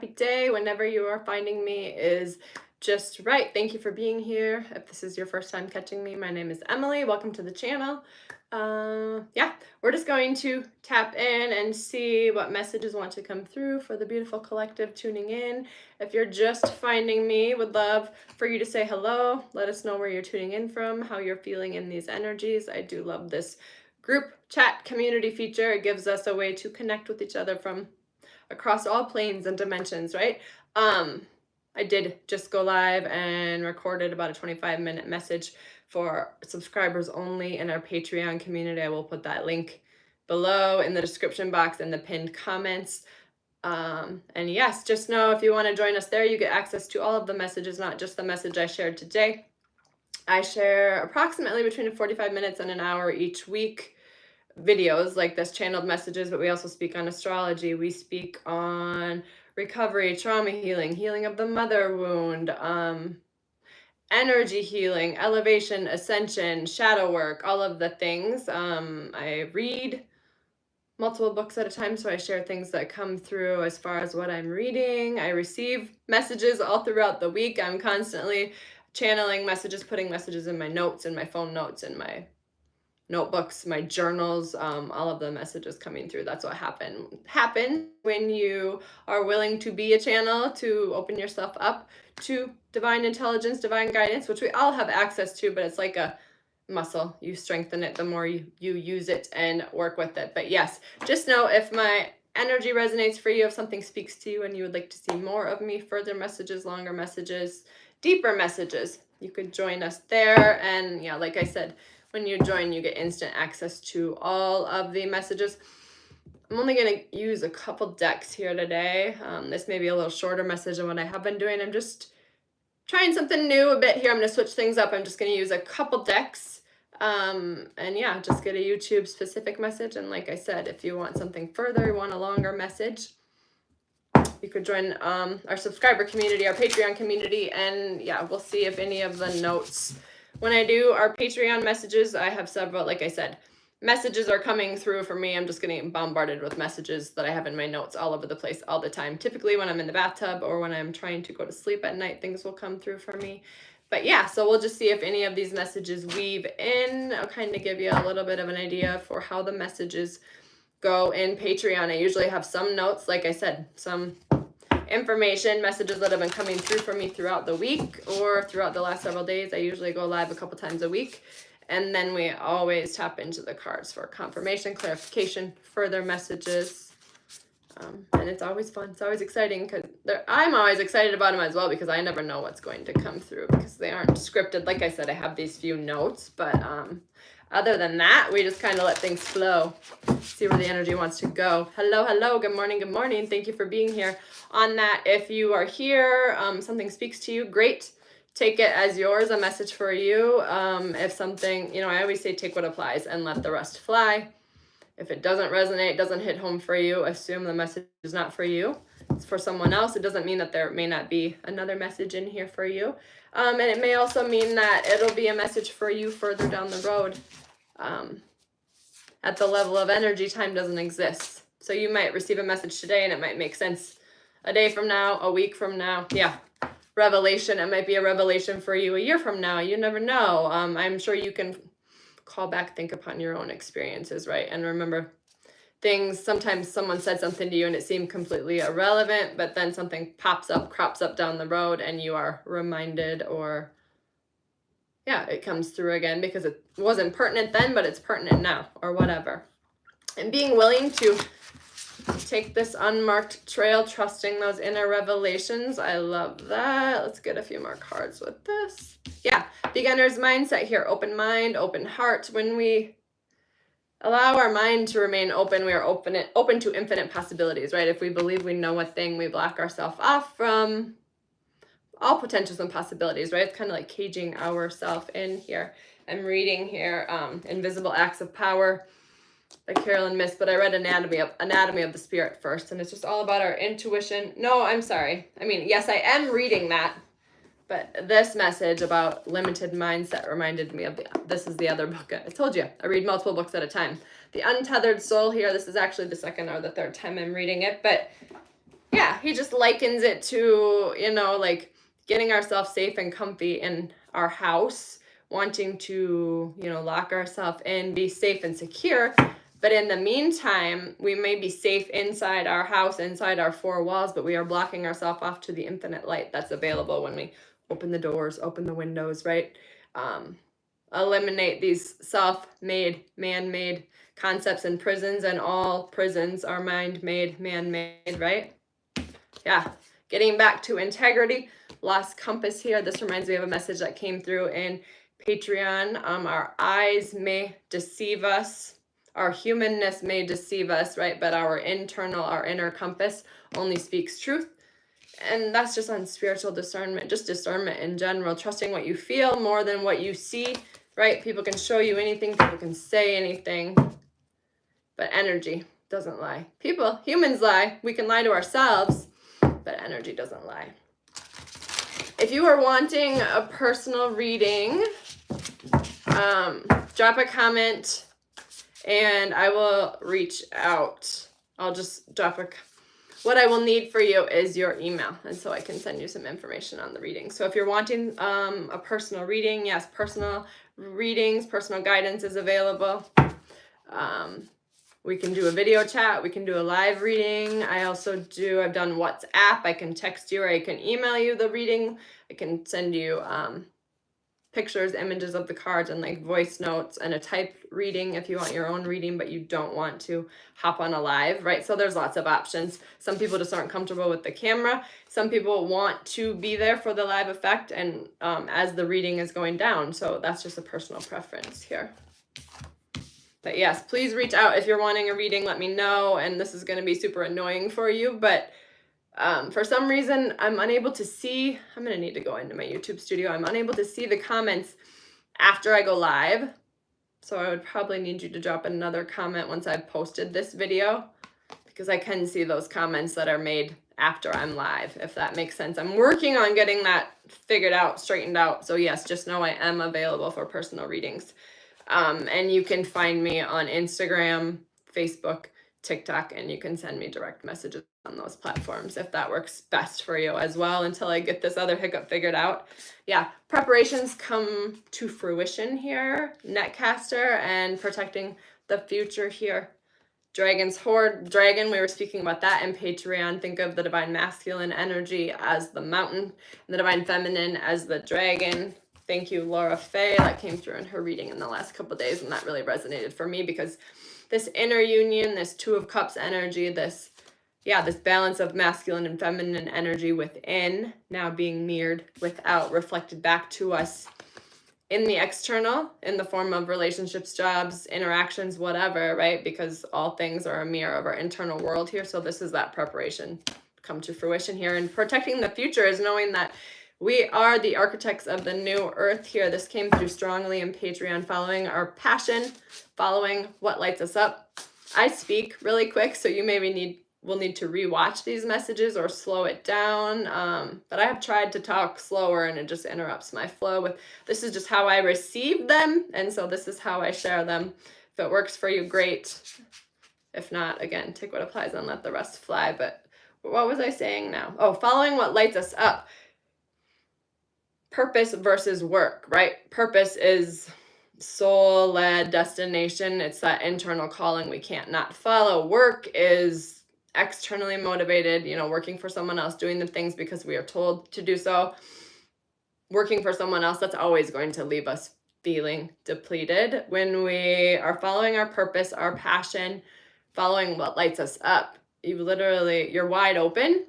happy day. Whenever you are finding me is just right. Thank you for being here. If this is your first time catching me, my name is Emily. Welcome to the channel. Yeah, we're just going to tap in and see what messages want to come through for the beautiful collective tuning in. If you're just finding me, would love for you to say hello. Let us know where you're tuning in from, how you're feeling in these energies. I do love this group chat community feature. It gives us a way to connect with each other from across all planes and dimensions, right? I did just go live and recorded about a 25-minute message for subscribers only in our Patreon community. I will put that link below in the description box and the pinned comments. And yes, just know if you want to join us there, you get access to all of the messages, not just the message I shared today. I share approximately between 45 minutes and an hour each week videos like this, channeled messages, but we also speak on astrology. We speak on recovery, trauma healing, healing of the mother wound, energy healing, elevation, ascension, shadow work, all of the things. I read multiple books at a time, so I share things that come through as far as what I'm reading. I receive messages all throughout the week. I'm constantly channeling messages, putting messages in my notes, in my phone notes, in my notebooks, my journals, all of the messages coming through. That's what happens when you are willing to be a channel, to open yourself up to divine intelligence, divine guidance, which we all have access to, but it's like a muscle. You strengthen it the more you use it and work with it. But yes, just know if my energy resonates for you, if something speaks to you and you would like to see more of me, further messages, longer messages, deeper messages, you could join us there. And yeah, like I said, when you join, you get instant access to all of the messages. I'm only going to use a couple decks here today. This may be a little shorter message than what I have been doing. I'm just trying something new a bit here. I'm going to switch things up. I'm just going to use a couple decks. And yeah, just get a YouTube specific message. And like I said, if you want something further, you want a longer message, you could join our subscriber community, our Patreon community. And yeah, we'll see if any of the notes, when I do our Patreon messages, I have several, like I said, messages are coming through for me. I'm just getting bombarded with messages that I have in my notes all over the place all the time. Typically when I'm in the bathtub or when I'm trying to go to sleep at night, things will come through for me. But yeah, so we'll just see if any of these messages weave in. I'll kind of give you a little bit of an idea for how the messages go in Patreon. I usually have some notes, like I said, some information, messages that have been coming through for me throughout the week or throughout the last several days. I usually go live a couple times a week. And then we always tap into the cards for confirmation, clarification, further messages. And it's always fun. It's always exciting because I'm always excited about them as well because I never know what's going to come through because they aren't scripted. Like I said, I have these few notes, but other than that, we just kind of let things flow, see where the energy wants to go. Hello, hello, good morning, good morning. Thank you for being here. On that, if you are here, something speaks to you, great. Take it as yours, a message for you. If something, I always say take what applies and let the rest fly. If it doesn't resonate, doesn't hit home for you, assume the message is not for you. It's for someone else. It doesn't mean that there may not be another message in here for you. And it may also mean that it'll be a message for you further down the road. At the level of energy, time doesn't exist. So you might receive a message today and it might make sense a day from now, a week from now. Yeah. Revelation. It might be a revelation for you a year from now. You never know. I'm sure you can call back, think upon your own experiences, right? And remember things, sometimes someone said something to you and it seemed completely irrelevant, but then something pops up, crops up down the road and you are reminded, or yeah, it comes through again because it wasn't pertinent then, but it's pertinent now or whatever. And being willing to take this unmarked trail, trusting those inner revelations. I love that. Let's get a few more cards with this. Yeah, beginner's mindset here. Open mind, open heart. When we allow our mind to remain open, we are open to infinite possibilities, right? If we believe we know a thing, we block ourselves off from all potentials and possibilities, right? It's kind of like caging ourselves in here. I'm reading here, Invisible Acts of Power by Carolyn Miss, but I read Anatomy of the Spirit first, and it's just all about our intuition. No, I'm sorry. I mean, yes, I am reading that, but this message about limited mindset reminded me of this is the other book. I told you, I read multiple books at a time. The Untethered Soul here, this is actually the second or the third time I'm reading it, but yeah, he just likens it to, like getting ourselves safe and comfy in our house, wanting to, lock ourselves in, be safe and secure. But in the meantime, we may be safe inside our house, inside our four walls, but we are blocking ourselves off to the infinite light that's available when we open the doors, open the windows, right? Eliminate these self-made, man-made concepts in prisons, and all prisons are mind-made, man-made, right? Yeah, getting back to integrity, lost compass here. This reminds me of a message that came through in Patreon. Our eyes may deceive us, our humanness may deceive us, right? But our inner compass only speaks truth. And that's just on spiritual discernment, just discernment in general, trusting what you feel more than what you see, right? People can show you anything, people can say anything, but energy doesn't lie. Humans lie. We can lie to ourselves, but energy doesn't lie. If you are wanting a personal reading, drop a comment and I will reach out. I'll just drop what I will need for you is your email, and so I can send you some information on the reading. So if you're wanting a personal reading, yes, personal readings, personal guidance is available. We can do a video chat. We can do a live reading. I've done WhatsApp. I can text you or I can email you the reading. I can send you pictures, images of the cards, and like voice notes, and a typed reading if you want your own reading, but you don't want to hop on a live, right? So there's lots of options. Some people just aren't comfortable with the camera. Some people want to be there for the live effect and as the reading is going down. So that's just a personal preference here. But yes, please reach out if you're wanting a reading. Let me know. And this is going to be super annoying for you, but for some reason, I'm unable to see. I'm going to need to go into my YouTube studio. I'm unable to see the comments after I go live. So I would probably need you to drop another comment once I've posted this video, because I can see those comments that are made after I'm live, if that makes sense. I'm working on getting that figured out, straightened out. So yes, just know I am available for personal readings. And you can find me on Instagram, Facebook, TikTok, and you can send me direct messages on those platforms if that works best for you as well, until I get this other hiccup figured out. Yeah, preparations come to fruition here. Netcaster and protecting the future here. Dragon's Horde, dragon, we were speaking about that in Patreon. Think of the divine masculine energy as the mountain, and the divine feminine as the dragon. Thank you, Laura Faye. That came through in her reading in the last couple of days, and that really resonated for me, because this inner union, this Two of Cups energy, this balance of masculine and feminine energy within, now being mirrored without, reflected back to us in the external, in the form of relationships, jobs, interactions, whatever, right? Because all things are a mirror of our internal world here. So this is that preparation come to fruition here. And protecting the future is knowing that we are the architects of the new earth here. This came through strongly in Patreon, following our passion, following what lights us up. I speak really quick, so you maybe will need to rewatch these messages or slow it down. But I have tried to talk slower and it just interrupts my flow. This is just how I receive them, and so this is how I share them. If it works for you, great. If not, again, take what applies and let the rest fly. But what was I saying now? Oh, following what lights us up. Purpose versus work, right? Purpose is soul-led destination. It's that internal calling we can't not follow. Work is externally motivated, working for someone else, doing the things because we are told to do so. Working for someone else, that's always going to leave us feeling depleted. When we are following our purpose, our passion, following what lights us up, you're wide open.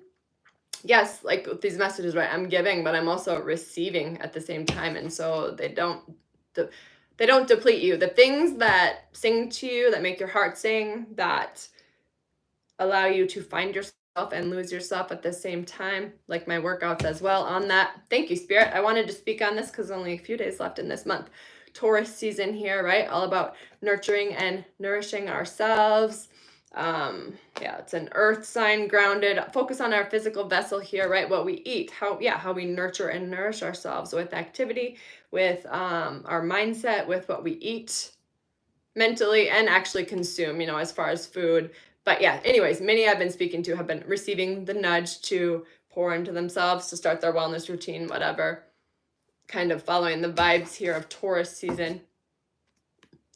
Yes, like with these messages, right? I'm giving, but I'm also receiving at the same time. And so they don't deplete you. The things that sing to you, that make your heart sing, that allow you to find yourself and lose yourself at the same time, like my workouts as well on that. Thank you, Spirit. I wanted to speak on this because only a few days left in this month. Taurus season here, right? All about nurturing and nourishing ourselves. It's an earth sign, grounded, focus on our physical vessel here, right? What we eat, how we nurture and nourish ourselves with activity, with our mindset, with what we eat mentally and actually consume, as far as food, But yeah, anyways, many I've been speaking to have been receiving the nudge to pour into themselves, to start their wellness routine, whatever, kind of following the vibes here of Taurus season.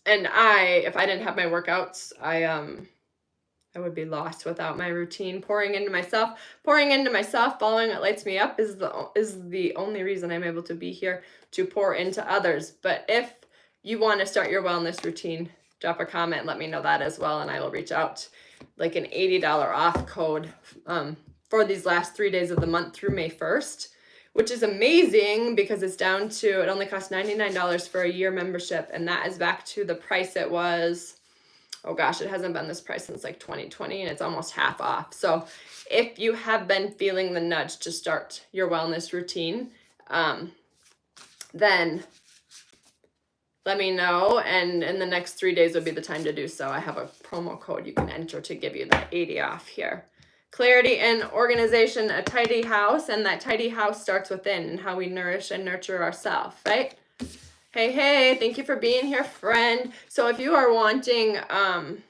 And if I didn't have my workouts, I would be lost without my routine. Pouring into myself, following what lights me up is the only reason I'm able to be here to pour into others. But if you want to start your wellness routine, drop a comment, let me know that as well, and I will reach out. Like an $80 off code for these last 3 days of the month through May 1st, which is amazing because it's down to, it only costs $99 for a year membership, and that is back to the price it was. Oh gosh, it hasn't been this price since like 2020, and it's almost half off. So if you have been feeling the nudge to start your wellness routine, then let me know, and in the next 3 days would be the time to do so. I have a promo code you can enter to give you that 80 off here. Clarity and organization, a tidy house, and that tidy house starts within and how we nourish and nurture ourselves, right? Hey, thank you for being here, friend. So if you are wanting a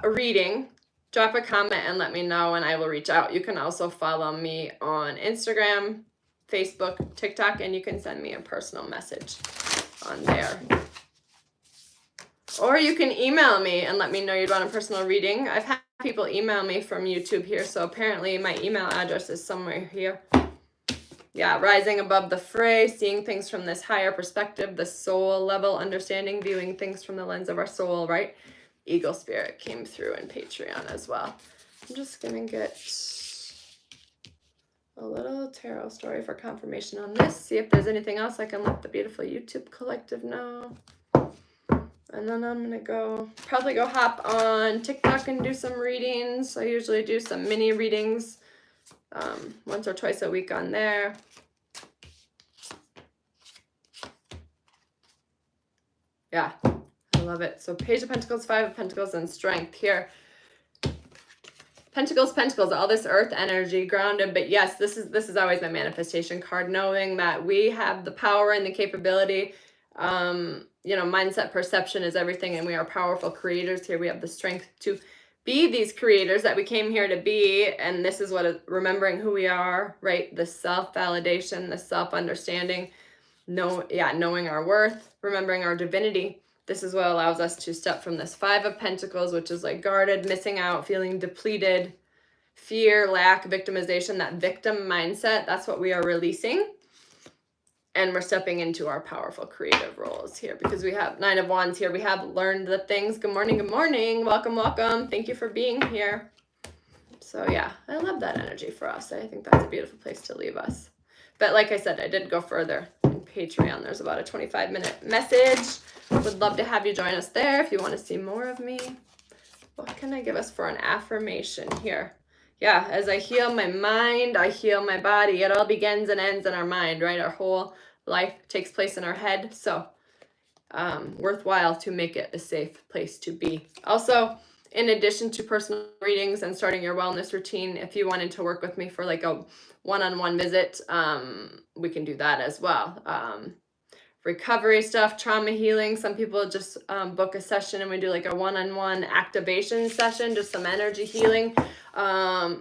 reading, drop a comment and let me know, and I will reach out. You can also follow me on Instagram, Facebook, TikTok, and you can send me a personal message on there. Or you can email me and let me know you'd want a personal reading. I've had people email me from YouTube here, so apparently my email address is somewhere here. Yeah, rising above the fray, seeing things from this higher perspective, the soul level understanding, viewing things from the lens of our soul, right? Eagle Spirit came through in Patreon as well. I'm just going to get a little tarot story for confirmation on this. See if there's anything else I can let the beautiful YouTube collective know. And then I'm going to probably go hop on TikTok and do some readings. I usually do some mini readings once or twice a week on there. Yeah, I love it. So Page of Pentacles, Five of Pentacles, and Strength here. Pentacles, all this earth energy, grounded. But yes, this is always my manifestation card, knowing that we have the power and the capability. Mindset, perception is everything, and we are powerful creators here. We have the strength to be these creators that we came here to be, and this is what remembering who we are, right? The self-validation, the self-understanding, knowing our worth, remembering our divinity. This is what allows us to step from this Five of Pentacles, which is like guarded, missing out, feeling depleted, fear, lack, victimization, that victim mindset. That's what we are releasing. And we're stepping into our powerful creative roles here because we have Nine of Wands here. We have learned the things. Good morning. Welcome. Thank you for being here. So yeah, I love that energy for us. I think that's a beautiful place to leave us. But like I said, I did go further in Patreon. There's about a 25-minute message. Would love to have you join us there if you want to see more of me. What can I give us for an affirmation here? Yeah, as I heal my mind, I heal my body. It all begins and ends in our mind, right? Our whole life takes place in our head. So worthwhile to make it a safe place to be. Also, in addition to personal readings and starting your wellness routine, if you wanted to work with me for like a one-on-one visit, we can do that as well. Recovery stuff, trauma healing. Some people just book a session and we do like a one-on-one activation session, just some energy healing. A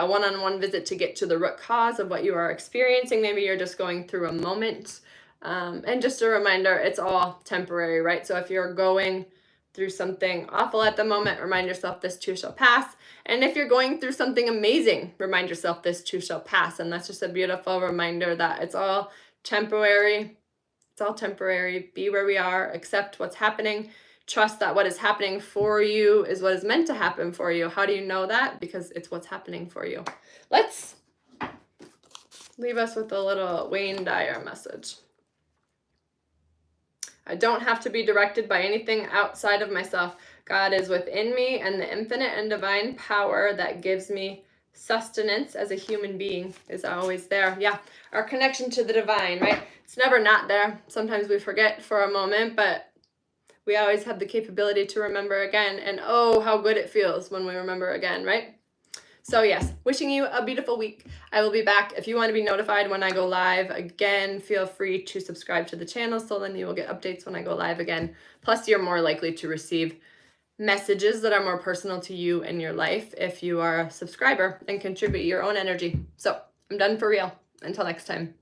one-on-one visit to get to the root cause of what you are experiencing. Maybe you're just going through a moment. And just a reminder, it's all temporary, right? So if you're going through something awful at the moment, remind yourself this too shall pass. And if you're going through something amazing, remind yourself this too shall pass. And that's just a beautiful reminder that it's all temporary. It's all temporary. Be where we are. Accept what's happening. Trust that what is happening for you is what is meant to happen for you. How do you know that? Because it's what's happening for you. Let's leave us with a little Wayne Dyer message. I don't have to be directed by anything outside of myself. God is within me, and the infinite and divine power that gives me sustenance as a human being is always there. Yeah, our connection to the divine, right? It's never not there. Sometimes we forget for a moment, but we always have the capability to remember again. And oh, how good it feels when we remember again, right? So yes, wishing you a beautiful week. I will be back. If you want to be notified when I go live again, feel free to subscribe to the channel so then you will get updates when I go live again. Plus, you're more likely to receive messages that are more personal to you in your life if you are a subscriber and contribute your own energy. So I'm done for real. Until next time.